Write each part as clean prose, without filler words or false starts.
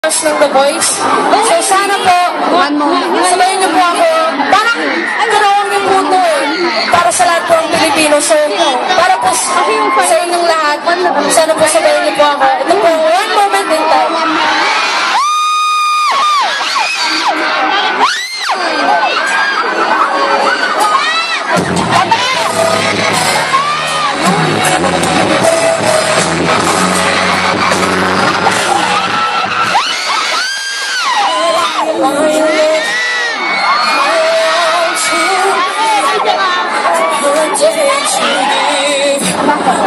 ng The Voice. So sana po, sabayin niyo po ako. Parang ginawang niyo po ito para sa lahat po ng Pilipino. So, para po sa inyong lahat, sana po sabayin niyo po ako. Ito po, one moment in time.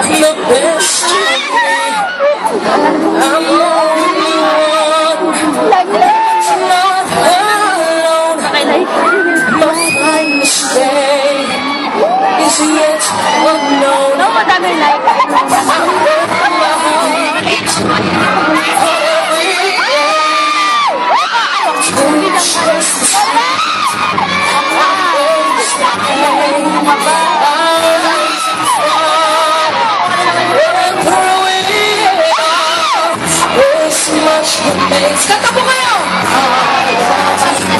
The best of me. I'm only one. Not alone. My finest day is yet unknown. I'm working my heart every day to express the strength kanta po kayo!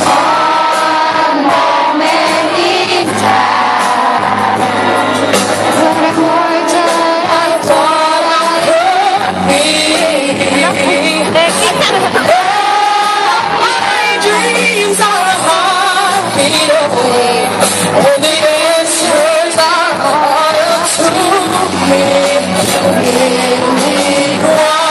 One moment in time. I thought I could be. My dreams are a heartbeat away. When the answers are harder to me. Give me one more.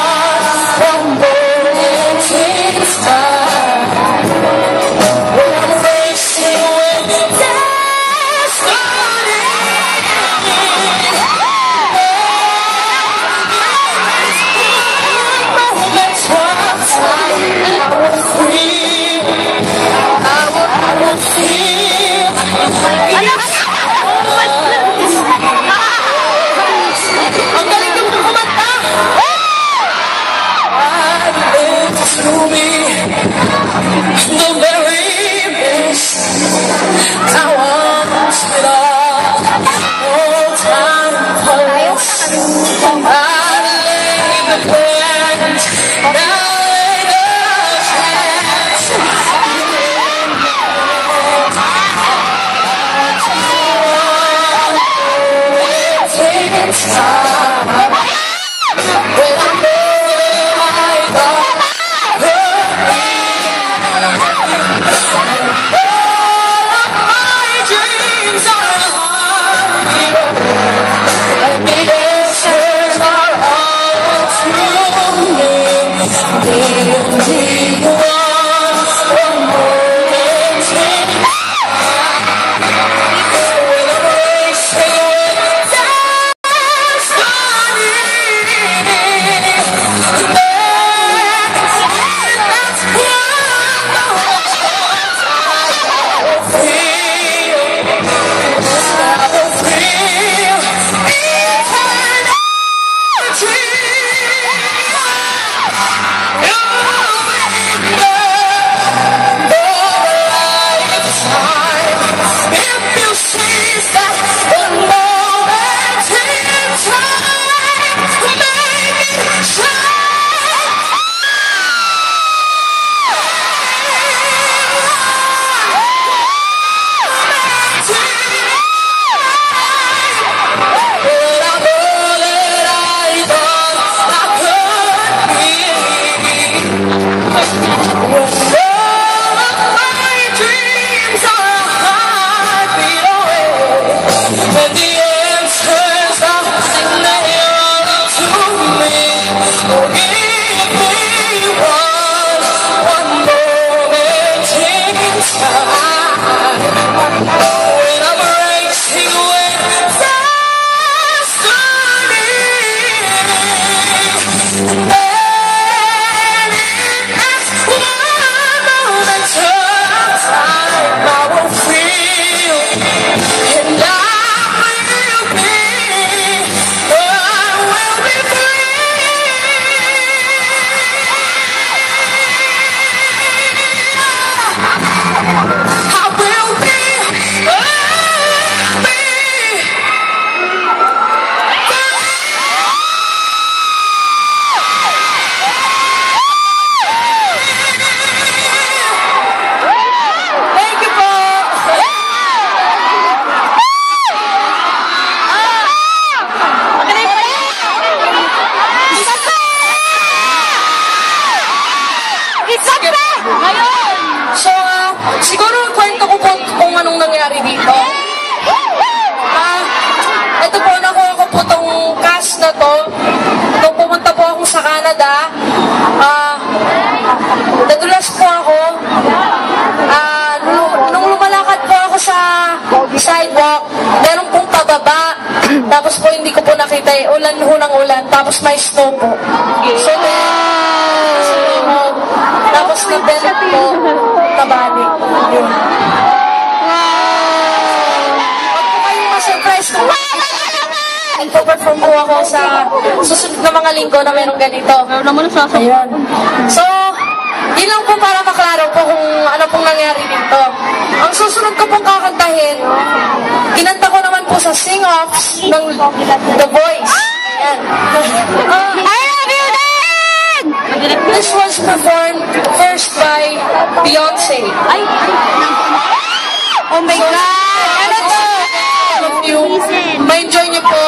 Sige po. So, siguro kwento ko po kung anong nangyari dito. Ito po, nakuha ko po tong cast na to. Nung pumunta po ako sa Canada, nadulas po ako. Nung lumalakad po ako sa sidewalk, meron pong pababa. Tapos po hindi ko po nakita ulan ho ng ulan. Tapos may snow po. So, tapos na-bend po, nabali. Yun. Huwag po kayong ma-surprise kung nagpo-perform po ako sa susunod na mga linggo na mayroong ganito. Ayun. So, yun lang po para maklaro po kung ano pong nangyari dito. Ang susunod ko pong kakantahin, kinanta ko naman po sa sing-offs ng The Voice. Ayan. I love you, Dad! This was performed first by Beyonce. Oh my God! Ano to? May enjoy niyo po.